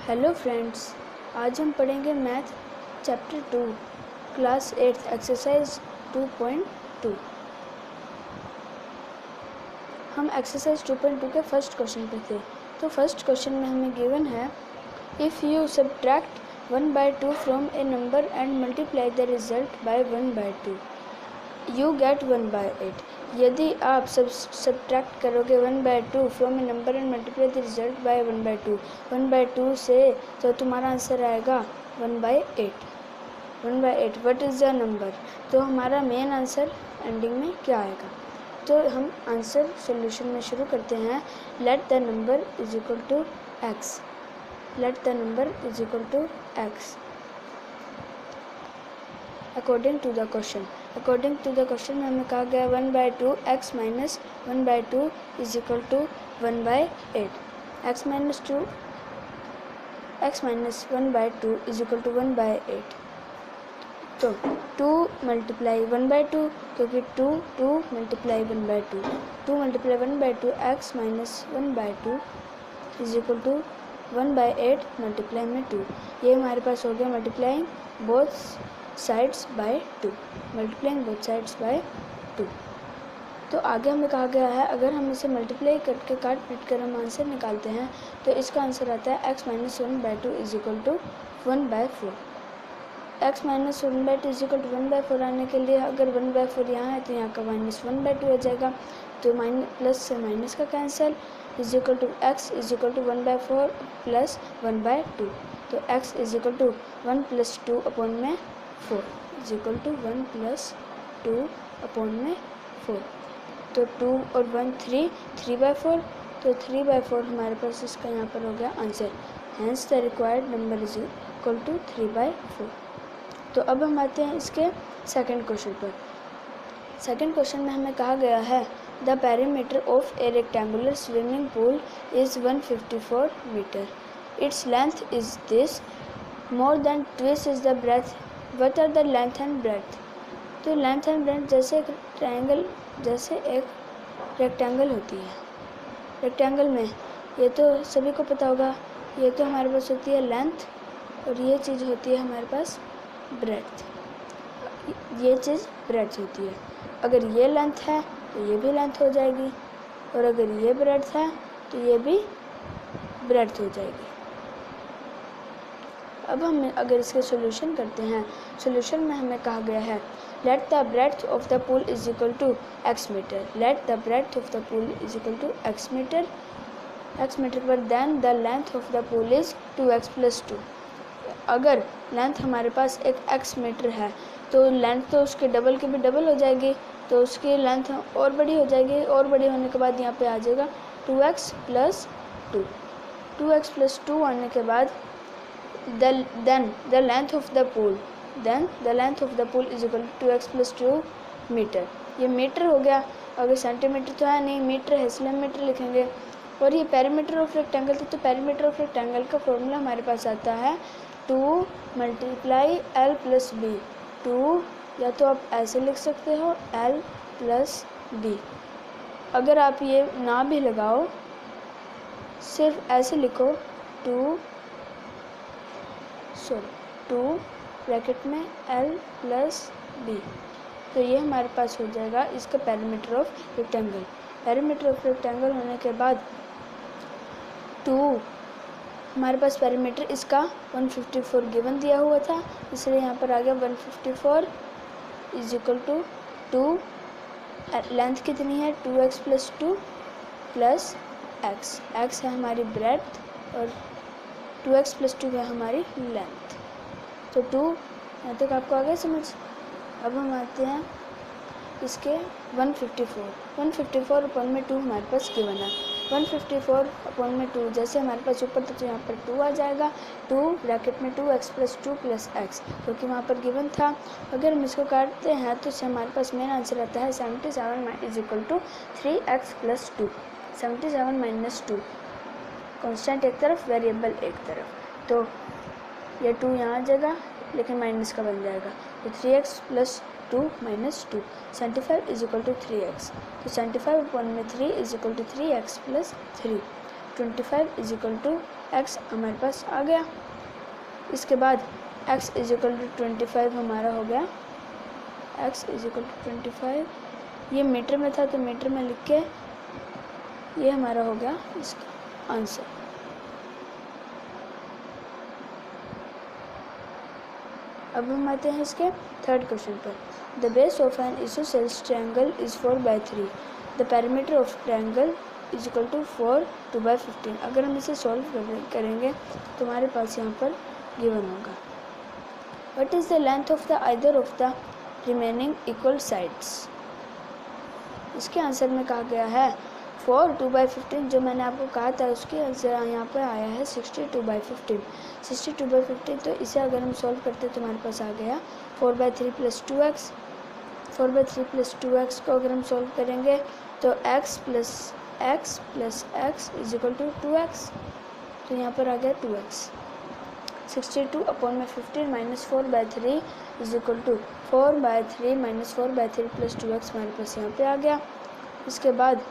Hello friends, आज हम पढ़ेंगे मैथ चैप्टर 2 क्लास 8 एक्सरसाइज 2.2। हम एक्सरसाइज 2.2 के फर्स्ट क्वेश्चन पे थे। तो फर्स्ट क्वेश्चन में हमें गिवन है if you subtract 1/2 from A number and multiply the result by 1/2 you get 1/8। यदि आप सब्ट्रैक्ट करोगे 1/2 from A number and multiply the result by 1/2 1/2 से, तो तुम्हारा आंसर आएगा 1/8। 1/8 व्हाट इज़ द नंबर। तो हमारा मेन आंसर एंडिंग में क्या आएगा। तो हम आंसर सॉल्यूशन में शुरू करते हैं। Let the number is equal to x. Let the number is equal to x according to the question. According to the question में हमें कहा गया 1/2 x minus 1/2 is equal to 1/8। x minus 1/2 is equal to 1/8। तो 2 multiply 1/2, क्योंकि 2 multiply 1/2 2 multiply 1/2 x minus 1/2 is equal to 1/8 multiply में 2। ये हमारे पास हो गया multiplying both sides by 2। Multiplying both sides by 2। तो आगे हमें कहा गया है अगर हम इसे मल्टीप्लाई करके काट पीट कर हम आंसर निकालते हैं तो इसका आंसर आता है x minus 1/2 is equal to 1/4। x minus 1/2 is equal to 1/4 आने के लिए अगर 1/4 यहाँ है तो यहाँ का माइनस 1/2 हो जाएगा। तो प्लस से माइनस का cancel is equal to x is equal to 1/4 plus 1/2। तो x is equal to 1 plus 2 upon में 4 is equal to 1 plus 2 upon में 4। तो 2 और 1 3/4। तो 3/4 हमारे पास इसका यहाँ पर हो गया answer. Hence the required number is equal to 3/4। तो अब हम आते हैं इसके सेकंड क्वेश्चन पर। सेकंड क्वेश्चन में हमें कहा गया है the perimeter of a rectangular swimming pool is 154 metre. It's length is this, more than twice is the breadth, what are the length and breadth. तो लेंथ एंड ब्रेथ जैसे एक rectangle होती है। रेक्टेंगल में ये तो सभी को पता होगा, ये तो हमारे पास होती है लेंथ और ये चीज़ होती है हमारे पास ब्रेथ। ये चीज़ ब्रेथ होती है। अगर ये लेंथ है तो ये भी लेंथ हो जाएगी, और अगर ये ब्रेथ है तो ये भी ब्रेथ हो जाएगी। अब हम अगर इसके सॉल्यूशन करते हैं, सॉल्यूशन में हमें कहा गया है let the breadth of the pool is equal to x metre. Let the breadth of the pool is equal to x metre पर then the length of the pool is 2x plus 2। अगर length हमारे पास एक x metre है तो length तो उसके double की भी डबल हो जाएगी, तो उसकी लेंथ और बड़ी हो जाएगी, और बड़ी होने के बाद यहाँ पे आ जाएगा 2x प्लस 2। 2x प्लस 2 आने के बाद then the length of the pool is equal to 2x plus 2 metre. ये मीटर हो गया। अगर सेंटीमीटर तो है नहीं, मीटर है इसलिए मीटर लिखेंगे। और ये पेरीमीटर ऑफ रेक्टेंगल थी, तो पेरीमीटर ऑफ रेक्टेंगल का फॉर्मूला हमारे पास आता है 2 मल्टीप्लाई l प्लस b। 2 या तो आप ऐसे लिख सकते हो l प्लस b। अगर आप ये ना भी लगाओ, सिर्फ ऐसे लिखो 2 ब्रैकेट में l प्लस b। तो ये हमारे पास हो जाएगा इसका perimeter of rectangle. Perimeter of rectangle होने के बाद 2 हमारे पास पेरीमीटर इसका 154 गिवन दिया हुआ था, इसलिए यहाँ पर आ गया 154 इज इक्वल टू 2। लेंथ कितनी है 2x प्लस 2 प्लस x है हमारी ब्रेथ और 2x प्लस 2 है हमारी लेंथ। तो 2 यहाँ तक आपको आ गया समझ। अब हम आते हैं इसके 154 अपॉन में 2 हमारे पास गिवन है। 154 अपॉन में 2 जैसे हमारे पास ऊपर था तो यहाँ पर 2 आ जाएगा। 2 ब्रैकेट में 2x प्लस 2 प्लस x, क्योंकि वहाँ पर गिवन था। अगर हम इसको काटते हैं तो इससे हमारे पास मेन आंसर आता है 77 is equal to 3x plus 2। 77 minus 2, constant एक तरफ, वेरिएबल एक तरफ। तो ये 2 यहाँ आ जाएगा लेकिन माइनस का बन जाएगा। तो 3x plus 2 minus 2, 75 is equal to 3x। तो 75 अपॉन में 3 is equal to 3x plus 3। 25 is equal to x हमारे पास आ गया। इसके बाद x इज इक्वल टू 25 हमारा हो गया, x इज इक्वल टू 25, ये मीटर में था तो मीटर में लिख के ये हमारा हो गया इसका आंसर। अब हम आते हैं इसके थर्ड क्वेश्चन पर। The base of an isosceles triangle is 4/3, the perimeter of triangle is equal to 4 2/15। अगर हम इसे सॉल्व करेंगे तो हमारे पास यहाँ पर गिवन होगा what is the length of the either of the remaining equal sides. इसके आंसर में कहा गया है 4 2/15, जो मैंने आपको कहा था उसके आंसर यहाँ पर आया है 62/15। 62/15, तो इसे अगर हम सॉल्व करते तो हमारे पास आ गया 4/3 + 2x। 4/3 + 2x को अगर हम सॉल्व करेंगे तो x + x + x is equal to 2x, तो यहाँ पर आ गया 2x। 62/15 - 4/3 is equal to 4/3 - 4/3 + 2x हमारे पास यहाँ पे आ गया। इसके बाद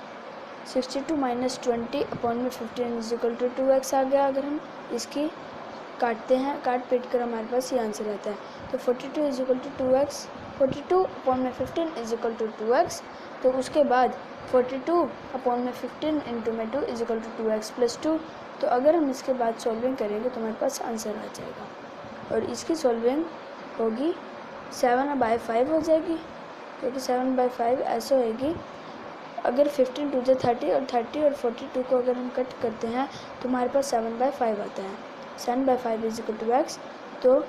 62 - 20/15 इज इक्वल टू 2x आ गया। अगर हम इसकी काटते हैं, काट पीट कर हमारे पास ये आंसर आता है, तो 42 is equal to 2x। 42/15 is equal to 2x, तो उसके बाद 42/15 × 2 इज इक्वल टू 2x + 2। तो अगर हम इसके बाद सॉल्विंग करेंगे तो हमारे पास आंसर आ जाएगा और इसकी सॉल्विंग होगी 7/5 हो जाएगी, क्योंकि 7/5 ऐसे होएगी। अगर 15 × 2 = 30 और 30 और 42 को अगर हम कट करते हैं तो हमारे पास 7/5 आता है। 7/5 इज इक्वल टू x। तो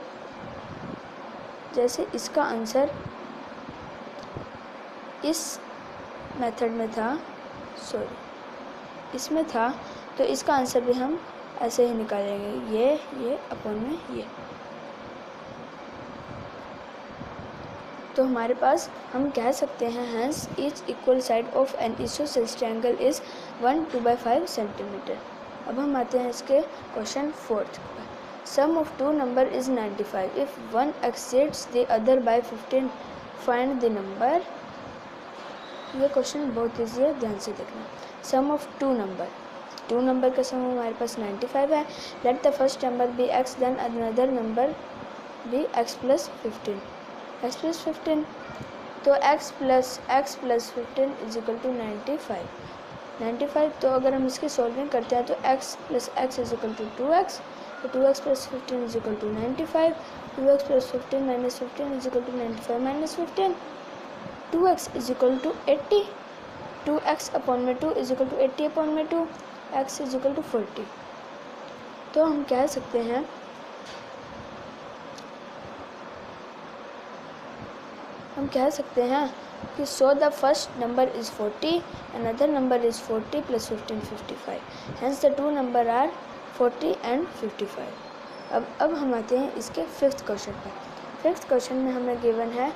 जैसे इसका आंसर इस मेथड में था, इसमें था, तो इसका आंसर भी हम ऐसे ही निकालेंगे, ये अपॉन में ये। तो हमारे पास हम कह सकते हैं hence each equal side of an isosceles triangle is 1 2/5 centimetre. अब हम आते हैं इसके क्वेश्चन 4th पर। Sum of two number is 95, if one exceeds the other by 15 find the number. ये क्वेश्चन बहुत ईजी है, ध्यान से देखना। सम ऑफ टू नंबर का सम हमारे पास 95 है। Let the first number be x, then another number be x + 15। x + 15, तो x + 15 इज इक्वल टू 95। तो अगर हम इसकी सॉल्विंग करते हैं तो x + x is equal to 2x, तो 2x + 15 is equal to 95। 2x + 15 - 15 is equal to 95 - 15। 2x is equal to 80, 2x/2 is equal to 80/2, x is equal to 40। तो हम कह सकते हैं कि so the first number is 40, another number is 40 + 15 55, hence the two number are 40 and 55। अब हम आते हैं इसके 5th क्वेश्चन पर। 5th क्वेश्चन में हमें गिवन है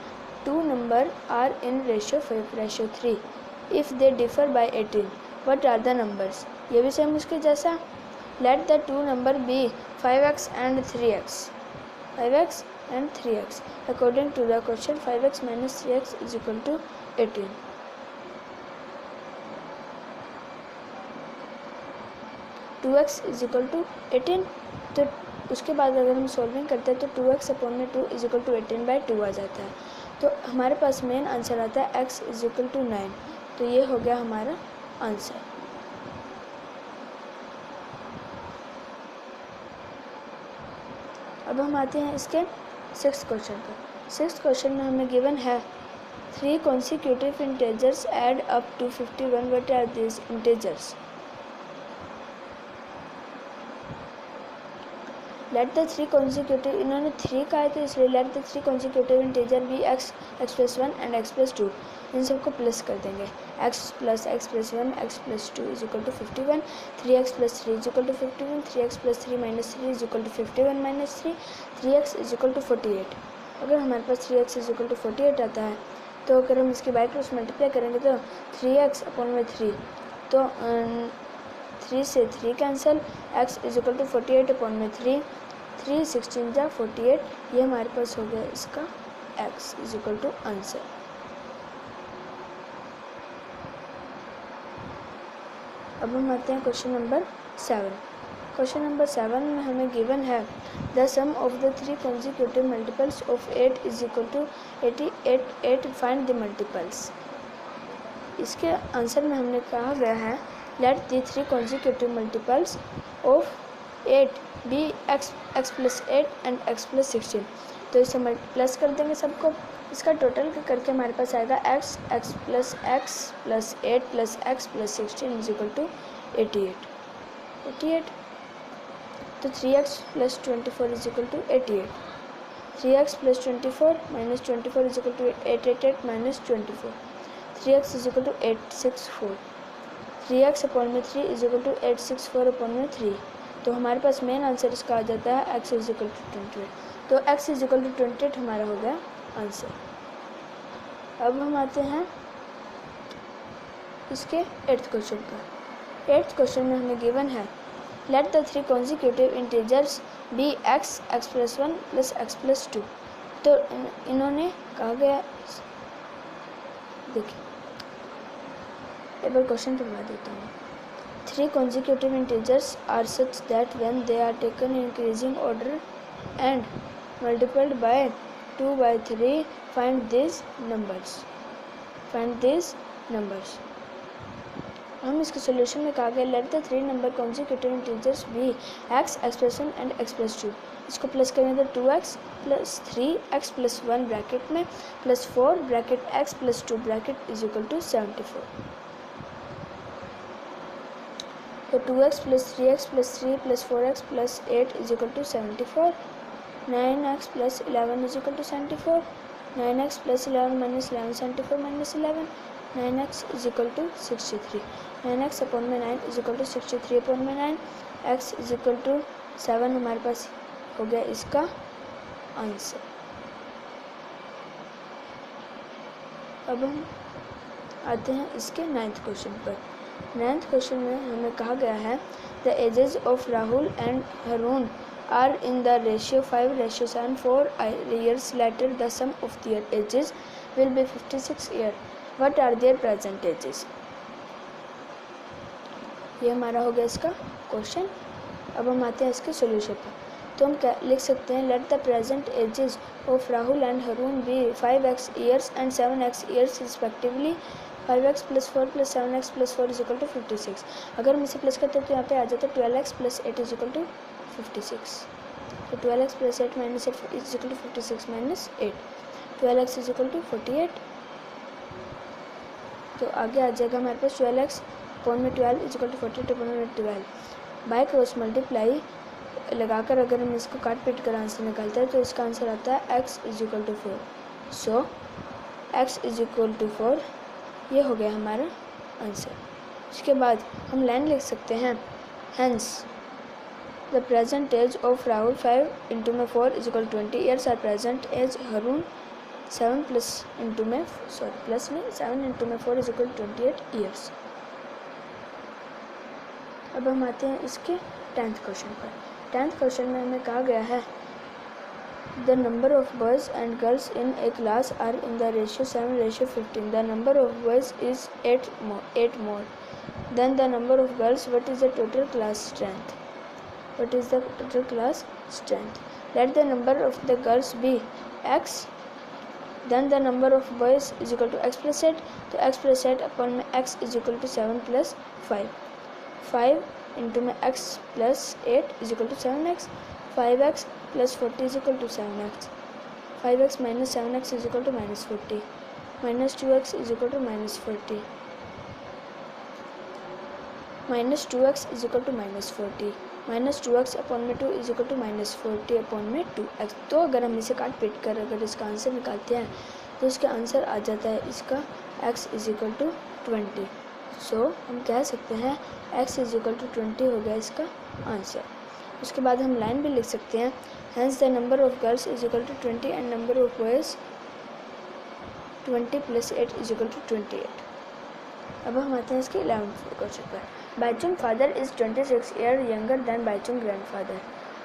two number are in ratio 5/3, if they differ by 18 what are the numbers. ये भी सेम उसके जैसा। Let the two number be 5x and 3x, 5x and 3x। According to the question, 5x - 3x is equal to 18। 2x is equal to 18, तो उसके बाद अगर हम solving करते हैं तो 2x/2 इज इक्वल टू 18/2 आ जाता है। तो हमारे पास मेन आंसर आता है x इज इक्वल टू 9। तो ये हो गया हमारा आंसर। अब हम आते हैं इसके 6th क्वेश्चन पर। 6th क्वेश्चन में हमें गिवन है 3 consecutive integers add up to 51, what are these integers। Late the 3 consecutive, इन्होंने 3 कहा है तो इसलिए लेट द 3 consecutive integer भी x, x + 1 and x + 2, इन सबको प्लस कर देंगे। x + x + 1 x + 2 is equal to 51, 3x + 3 is equal to 51, 3x + 3 - 3 is equal to 51 - 3, 3x is equal to 48। अगर हमारे पास 3x इज इक्वल टू 48 आता है तो अगर हम इसकी बाई क्रॉस मल्टीप्लाई करेंगे तो 3x/3, तो 3 से 3 cancel, x is equal to 48/3, 3 16 जा 48, ये हमारे पास हो गया इसका x is equal to answer. अब हम आते हैं क्वेश्चन नंबर 7। क्वेश्चन नंबर 7 में हमें गिवन है the sum of the 3 consecutive multiples of 8 is equal to 88। Find the multiples. इसके आंसर में हमने कहा गया है let the 3 consecutive multiples of 8 be x plus 8 and x plus 16। तो इसे प्लस कर देंगे सबको, इसका टोटल करके हमारे पास आएगा x plus 8 plus x plus 16 is equal to 88। तो 3x plus 24 is equal to 88। 3x plus 24 minus 24 is equal to 888 minus 24। 3x is equal to 864। 3x upon में 3 इज इक्वल टू 864 अपॉन में 3। तो हमारे पास main answer इसका आ जाता है x is equal to 28। तो x is equal to 28 हमारा हो गया आंसर। अब हम आते हैं इसके 8th क्वेश्चन पर। 8th क्वेश्चन में हमें गिवन है let the 3 consecutive integers be x plus 1 plus x plus 2। तो इन्होंने कहा गया, देखिए एक बार क्वेश्चन पढ़वा देता हूँ। 3 consecutive integers are such that when they are taken in increasing order and multiplied by 2 by 3 find these numbers। हम इसके सॉल्यूशन में कहा गया let the 3 number consecutive integers be x plus 1 and x plus 2। इसको plus करेंगे तो 2x plus 3x plus 1 bracket में plus 4 bracket x plus 2 bracket is equal to 74। तो 2x plus 3x plus 3 plus 4x plus 8 is equal to 74। 9x plus 11 is equal to 74। 9x plus 11 minus 11 74 minus 11। 9x is equal to 63। 9x upon में 9 is equal to 63 upon में 9। x is equal to 7 हमारे पास हो गया इसका answer. अब हम आते हैं इसके 9th क्वेश्चन पर। 9th क्वेश्चन में हमें कहा गया है the ages of Rahul and Harun are in the ratio 5:7। 4 years later the sum of their ages will be 56 years। What are their present ages? ये हमारा हो गया इसका क्वेश्चन। अब हम आते हैं इसके सॉल्यूशन पर। तो हम क्या लिख सकते हैं let the present ages of Rahul and Harun be 5x years and 7x years respectively. 5x plus 4 plus 7x plus 4 is equal to 56। अगर हम इसे प्लस करते हैं तो यहाँ पे आ जाता है 12x plus 8 is equal to 56। तो 12x plus 8 minus 8 is equal to 56 minus 8। 12x is equal to 48। तो आगे आ जाएगा हमारे पास 12x अपॉन में 12 इज इक्वल टू 48 अपॉन में 12। बाय क्रॉस मल्टीप्लाई लगाकर अगर हम इसको काट पीट कर आंसर निकालते हैं तो इसका आंसर आता है x is equal to 4। So x is equal to 4 ये हो गया हमारा आंसर। इसके बाद हम लाइन लिख सकते हैं hence the present age of Rahul 5 into में 4 is equal 20 years are present age Harun 7 plus into में प्लस में 7 इंटू में 4 इज इक्वल 28 ईयर्स। अब हम आते हैं इसके 10th क्वेश्चन पर। 10th क्वेश्चन में हमें कहा गया है the number of boys and girls in a class are in the ratio 7:15। The number of boys is 8 more than the number of girls. What is the total class strength? Let the number of the girls be x then the number of boys is equal to x plus 8। तो x plus 8 upon में x is equal to 7 plus 5। 5 into में x plus 8 is equal to 7x। 5x plus 40 is equal to 7x। 5x minus 7x is equal to minus 40। Minus 2x is equal to minus 40। Minus 2x is equal to minus 40। Minus 2x upon में 2 is equal to minus 40 upon में 2x। तो अगर हम इसे काट पीट कर अगर इसका आंसर निकालते हैं तो इसका आंसर आ जाता है इसका x इज इक्वल टू 20। सो हम कह सकते हैं x इज इक्वल टू 20 हो गया इसका आंसर। उसके बाद हम लाइन भी लिख सकते हैं hence the number of girls is equal to 20 and number of boys 20 plus 8 is equal to 28। अब हम आते हैं इसके 11th क्वेश्चन पर। Bhaichung father is 26 year younger than Bhaichung grandfather.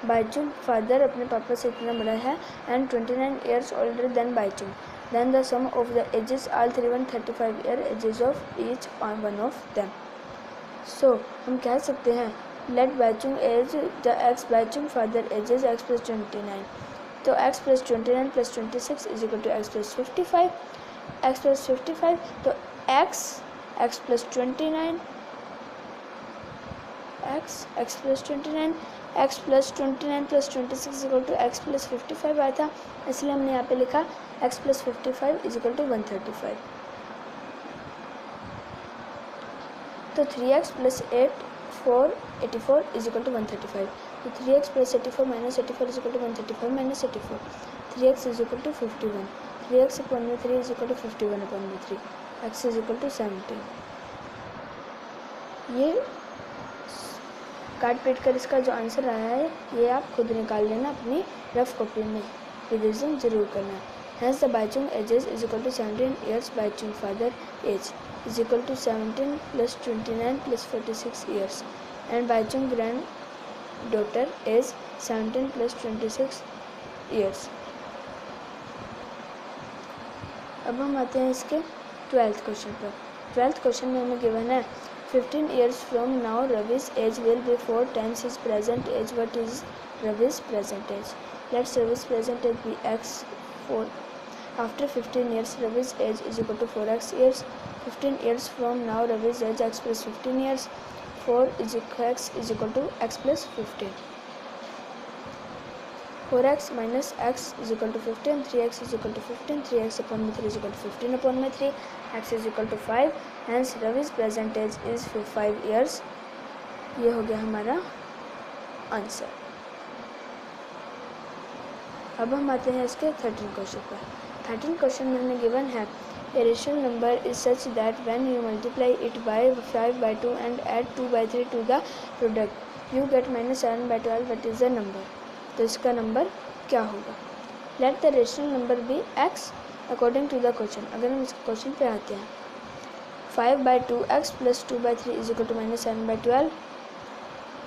Bhaichung father अपने पापा से इतना बड़ा है and 29 years older than Bhaichung. Then the sum of the ages all 135 year ages of each one of them. सो हम कह सकते हैं let Bhaichung age the x Bhaichung father ages x plus 29. तो x plus 29 plus 26 is equal to x plus 55. X plus 55 तो x plus 29 x plus 29 x plus 29 plus 26 equal to x plus 55 आया था, इसलिए हमने यहाँ पे लिखा x plus 55 is equal to 135. तो 3x plus 84 is equal to 135. तो 3x plus 84 minus 84 is equal to 135 minus 84. 3x is equal to 51. 3x upon में 3 इज इक्वल टू 51 अपॉन में 3. x is equal to 17. ये काट पीट कर इसका जो आंसर आया है ये आप खुद निकाल लेना अपनी रफ कॉपी में, रिविजन जरूर करना. Hence the Baichung ages is equal to 17 years. Baichung father age is equal to 17 plus 29 plus 46 years. And Baichung granddaughter is 17 plus 26 years. अब हम आते हैं इसके 12th क्वेश्चन पर. 12th क्वेश्चन में हमें गिवन है 15 years from now Ravi's age will be 4 times his present age. What is Ravi's present age? Let Ravi's present age be x. 4. After 15 years, Ravi's age is equal to 4x years. 15 years from now, Ravi's age x plus 15 years. 4 is equal to x plus 15. 4x minus x is equal to 15. 3x is equal to 15. 3x upon 3 is equal to 15 upon 3. X is equal to 5. Hence, Ravi's present age is 5 years. ये हो गया हमारा answer. अब हम आते हैं इसके 13 question पर. 13 क्वेश्चन में हमें गिवन है a rational number is such that when you multiply it by 5 by 2 and add 2 by 3 to the product you get minus 7 by 12. What is the number? तो इसका नंबर क्या होगा? Let the rational number be x according to the question. अगर हम इसके question पे आते हैं 5 by 2 x plus 2 by 3 is equal to minus 7 by 12.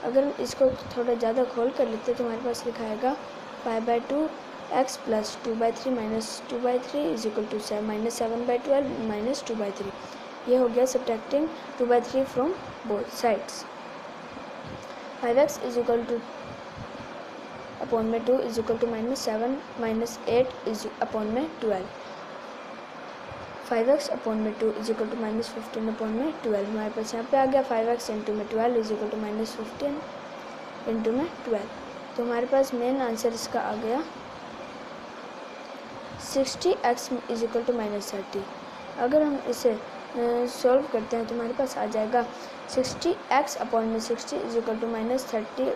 अगर हम इसको थोड़ा ज़्यादा खोल कर लेते हैं तो हमारे पास लिखा आएगा 5 by 2 x plus 2 by 3 minus 2 by 3 is equal to minus 7 by 12 minus 2 by 3. ये हो गया subtracting 2 by 3 from both sides. 5x is equal to upon में 2 is equal to minus 7 minus 8 is upon में 12. 5x upon में 2 is equal to minus 15 upon में 12. हमारे पास यहाँ पे आ गया 5x into में 12 is equal to minus 15 into में 12. तो हमारे पास मेन आंसर इसका आ गया 60x is equal to minus 30. अगर हम इसे सॉल्व करते हैं तो हमारे पास आ जाएगा 60x अपॉन में 60 is equal to minus 30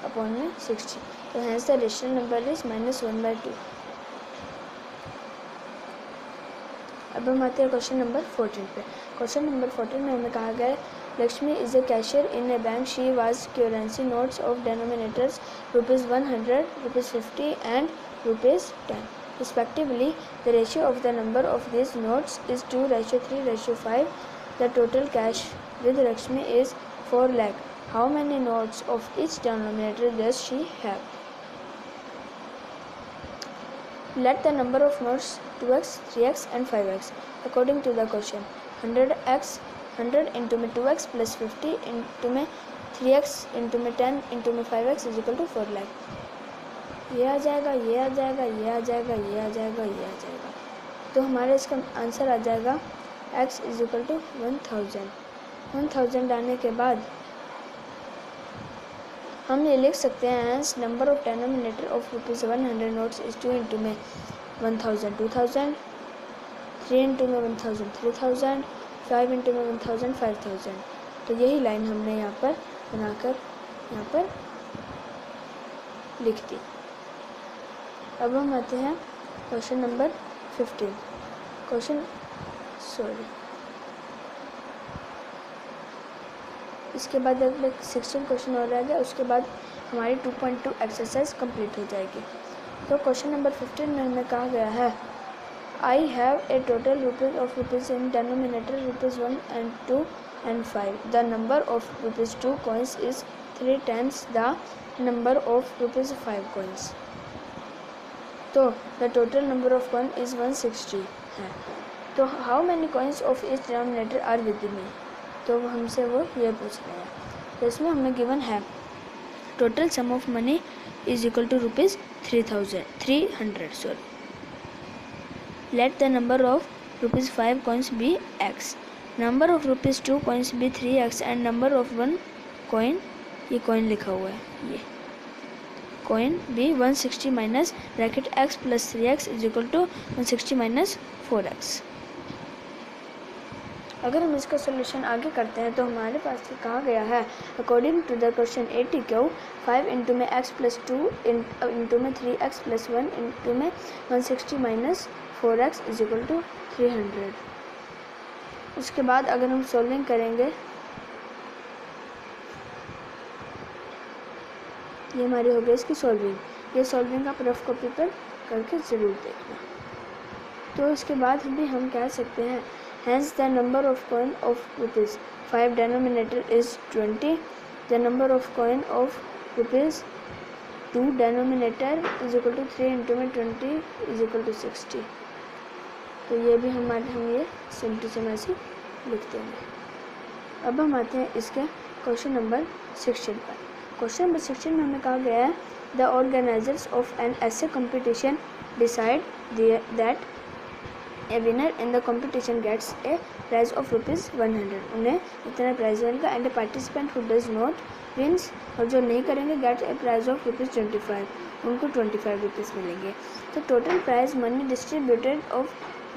upon में 60. तो hence the rational number is minus 1/2. अब हम आते हैं क्वेश्चन नंबर 14 पे. क्वेश्चन नंबर 14 में हमें कहा गया है Lakshmi is a cashier in A bank. She was currency notes of denominators ₹100, ₹50 and ₹10 respectively. The ratio of the number of these notes is 2:3:5. The total cash with Lakshmi is 4 lakh. How many notes of each denominator does she have? Let the number of notes 2x, 3x and 5x according to the question. 100 into में 2x plus 50 into में 3x into में 10 into में 5x is equal to 4 lakh. ये आ जाएगा, ये आ जाएगा, ये आ जाएगा, ये आ जाएगा, ये आ जाएगा. तो हमारे इसका आंसर आ जाएगा x इज इक्वल टू 1000. 1000 आने के बाद हम ये लिख सकते हैं as number of denominator of ₹100 notes is 2 into में 1000 2000, 3 इंटू में 1000 3000, 5 इंटू में 1000 5000. तो यही लाइन हमने यहाँ पर बनाकर यहाँ पर लिख दी. अब हम आते हैं क्वेश्चन नंबर 15. इसके बाद अगले 16 क्वेश्चन और रह गया. उसके बाद हमारी 2.2 एक्सरसाइज कंप्लीट हो जाएगी. तो क्वेश्चन नंबर 15 में हमें कहा गया है I have a total rupees in denominator ₹1 and 2 and 5. The number of ₹2 coins इज 3 times the number of ₹5 coins. तो the total number of coin is 160 है. तो how many coins of each denominator are with me. तो हमसे वो ये पूछ रहे हैं. तो इसमें हमें गिवन है total sum of money is equal to ₹300 sorry. Let the number of ₹5 coins be x, number of ₹2 coins be 3x and number of 1 coin, ये coin लिखा हुआ है, ये coin be 160 minus bracket x plus 3x is equal to 160 minus 4x। अगर हम इसका solution आगे करते हैं तो हमारे पास कहा गया है अकॉर्डिंग टू द क्वेश्चन 80 क्यू 5 इंटू में x प्लस 2 इंटू में 3x प्लस 1 इंटू में 160 minus 4x is equal to 300। उसके बाद अगर हम सॉल्विंग करेंगे, ये हमारी हो गई इसकी सॉल्विंग। ये सॉल्विंग आप रफ कॉपी पर करके ज़रूर देखना। तो इसके बाद भी हम कह सकते हैं hence the number of coin of ₹5 denominator is 20, the number of coin of ₹2 denominator is equal to 3 into में 20 is equal to 60। तो ये भी हम ये सेम टू सेम ऐसे लिख देंगे। अब हम आते हैं इसके क्वेश्चन नंबर 16 पर। क्वेश्चन नंबर 16 में हमें कहा गया है the organisers of an essay competition decide that a winner in the competition gets a prize of ₹100, उन्हें इतना प्राइज मिलेगा and a participant who does not wins, और जो नहीं करेंगे गेट्स ए प्राइज ऑफ ₹25, उनको ₹25 मिलेंगे। तो total prize money distributed of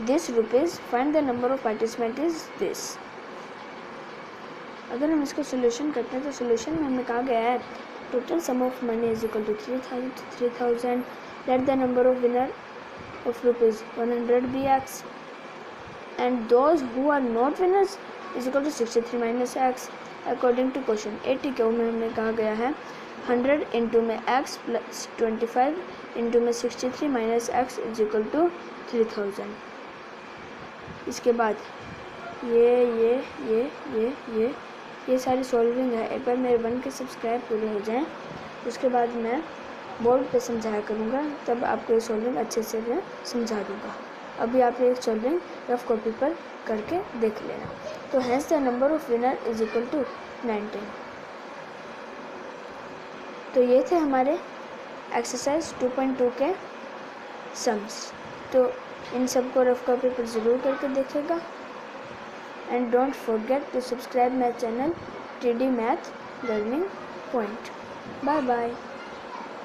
this rupees, find the number of participant is this. अगर हम इसका सोल्यूशन करते हैं तो सोल्यूशन में हमें कहा गया है total sum of money is equal to 3000, let the number of winner of ₹100 be x and those who are not winners is equal to 63 minus x according to question 80 के में हमें कहा गया है 100 इंटू में x प्लस 25 इंटू में 63 minus x is equal to 3000। इसके बाद ये सारी सॉल्विंग है। एक बार मेरे बन के सब्सक्राइब पूरे हो जाएं, उसके बाद मैं बोर्ड पे समझाया करूँगा, तब आपको ये सॉल्विंग अच्छे से मैं समझा दूँगा। अभी आप ये सॉल्विंग रफ कॉपी पर करके देख लेना। तो hence the number of winner is equal to 19। तो ये थे हमारे एक्सरसाइज 2.2 के सम्स। तो इन सबको रफ कॉपी पर ज़रूर करके देखेगा and don't forget to subscribe my channel TD math learning point. Bye bye.